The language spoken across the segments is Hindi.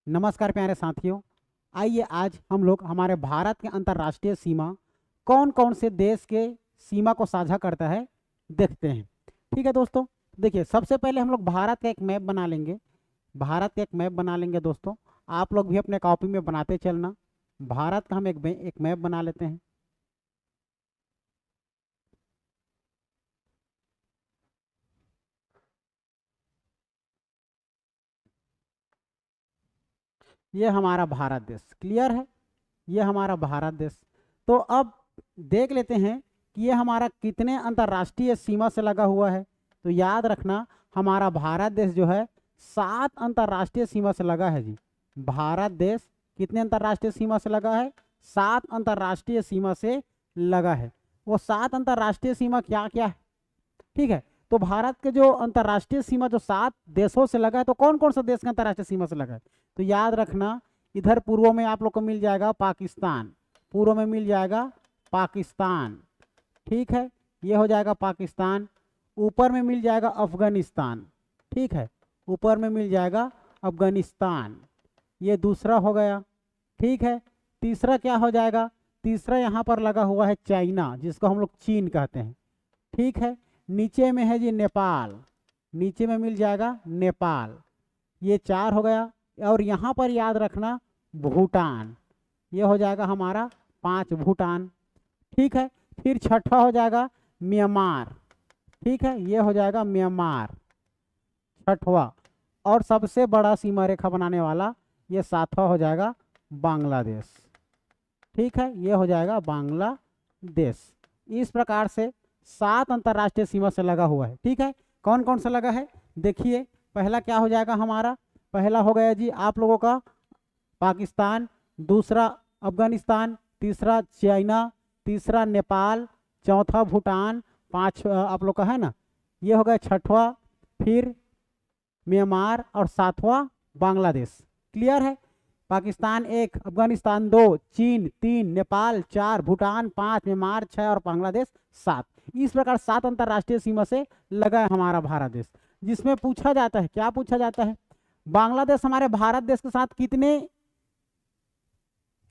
नमस्कार प्यारे साथियों। आइए आज हम लोग हमारे भारत के अंतर्राष्ट्रीय सीमा कौन कौन से देश के सीमा को साझा करता है देखते हैं। ठीक है दोस्तों, देखिए सबसे पहले हम लोग भारत का एक मैप बना लेंगे। भारत का एक मैप बना लेंगे दोस्तों, आप लोग भी अपने कॉपी में बनाते चलना। भारत का हम एक मैप बना लेते हैं। ये हमारा भारत देश क्लियर है, ये हमारा भारत देश। तो अब देख लेते हैं कि ये हमारा कितने अंतर्राष्ट्रीय सीमा से लगा हुआ है। तो याद रखना, हमारा भारत देश जो है 7 अंतर्राष्ट्रीय सीमा से लगा है जी। भारत देश कितने अंतर्राष्ट्रीय सीमा से लगा है? 7 अंतर्राष्ट्रीय सीमा से लगा है। वो 7 अंतर्राष्ट्रीय सीमा क्या क्या है? ठीक है, तो भारत के जो अंतर्राष्ट्रीय सीमा जो 7 देशों से लगा है, तो कौन कौन सा देश का अंतर्राष्ट्रीय सीमा से लगा है? तो याद रखना, इधर पूर्व में आप लोग को मिल जाएगा पाकिस्तान, पूर्व में मिल जाएगा पाकिस्तान। ठीक है, ये हो जाएगा पाकिस्तान। ऊपर में मिल जाएगा अफगानिस्तान। ठीक है, ऊपर में मिल जाएगा अफगानिस्तान, ये दूसरा हो गया। ठीक है, तीसरा क्या हो जाएगा? तीसरा यहाँ पर लगा हुआ है चाइना, जिसको हम लोग चीन कहते हैं। ठीक है, नीचे में है जी नेपाल, नीचे में मिल जाएगा नेपाल, ये 4 हो गया। और यहाँ पर याद रखना भूटान, ये हो जाएगा हमारा 5 भूटान। ठीक है, फिर छठा हो जाएगा म्यांमार। ठीक है, ये हो जाएगा म्यांमार छठवा। और सबसे बड़ा सीमा रेखा बनाने वाला ये 7वां हो जाएगा बांग्लादेश। ठीक है, ये हो जाएगा बांग्लादेश। इस प्रकार से 7 अंतर्राष्ट्रीय सीमा से लगा हुआ है। ठीक है, कौन कौन सा लगा है देखिए। पहला क्या हो जाएगा हमारा? पहला हो गया जी आप लोगों का पाकिस्तान, दूसरा अफगानिस्तान, तीसरा चाइना, तीसरा नेपाल, चौथा भूटान, 5 आप लोग का है ना, ये हो गया छठवा, फिर म्यांमार और 7वां बांग्लादेश। क्लियर है? पाकिस्तान 1, अफगानिस्तान 2, चीन 3, नेपाल 4, भूटान 5, म्यांमार 6 और बांग्लादेश 7। इस प्रकार 7 अंतर्राष्ट्रीय सीमा से लगा है हमारा भारत देश। जिसमें पूछा जाता है, क्या पूछा जाता है? बांग्लादेश हमारे भारत देश के साथ कितने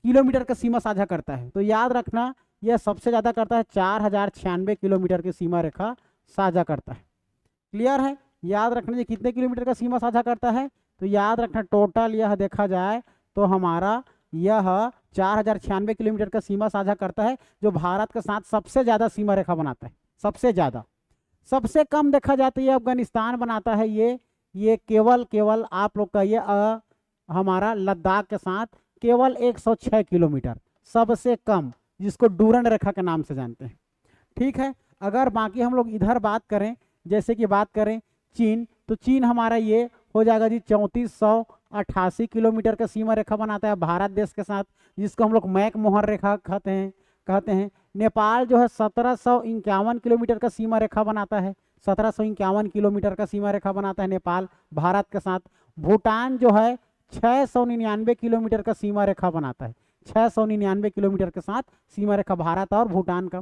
किलोमीटर का सीमा साझा करता है? तो याद रखना, यह सबसे ज्यादा करता है, 4096 किलोमीटर की सीमा रेखा साझा करता है। क्लियर है? याद रखना, ये कितने किलोमीटर का सीमा साझा करता है? तो याद रखना, टोटल यह देखा जाए तो हमारा यह 4096 किलोमीटर का सीमा साझा करता है, जो भारत के साथ सबसे ज्यादा सीमा रेखा बनाता है। सबसे ज्यादा। सबसे कम देखा जाए तो ये अफगानिस्तान बनाता है। ये केवल आप लोग का ये हमारा लद्दाख के साथ केवल 106 किलोमीटर, सबसे कम, जिसको डूरन रेखा के नाम से जानते हैं। ठीक है, अगर बाकी हम लोग इधर बात करें, जैसे कि बात करें चीन, तो चीन हमारा ये हो जाएगा जी 3488 किलोमीटर का सीमा रेखा बनाता है भारत देश के साथ, जिसको हम लोग मैक मोहर रेखा कहते हैं। नेपाल जो है 1751 किलोमीटर का सीमा रेखा बनाता है, 1751 किलोमीटर का सीमा रेखा बनाता है नेपाल भारत के साथ। भूटान जो है 699 किलोमीटर का सीमा रेखा बनाता है, 699 किलोमीटर के साथ सीमा रेखा भारत और भूटान का।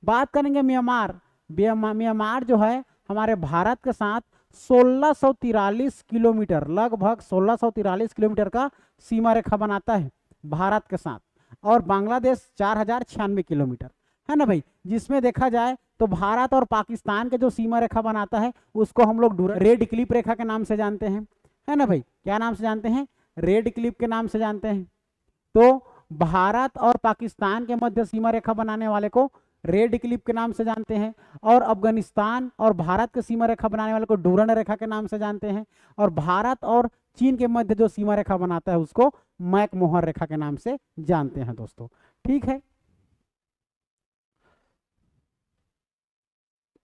बात करेंगे म्यांमार। म्यांमार जो है हमारे भारत के साथ 1643 किलोमीटर, लगभग 1643 किलोमीटर का सीमा रेखा बनाता है भारत के साथ। और बांग्लादेश 4096 किलोमीटर, है ना भाई। जिसमें देखा जाए तो भारत और पाकिस्तान के जो सीमा रेखा बनाता है उसको हम लोग रेड क्लिप रेखा के नाम से जानते हैं, है ना भाई। क्या नाम से जानते हैं? रेड क्लिप के नाम से जानते हैं। तो भारत और पाकिस्तान के मध्य सीमा रेखा बनाने वाले को रेड क्लिप के नाम से जानते हैं, और अफगानिस्तान और भारत के सीमा रेखा बनाने वाले को डूरन रेखा के नाम से जानते हैं, और भारत और चीन के मध्य जो सीमा रेखा बनाता है उसको मैक मोहर रेखा के नाम से जानते हैं दोस्तों। ठीक है,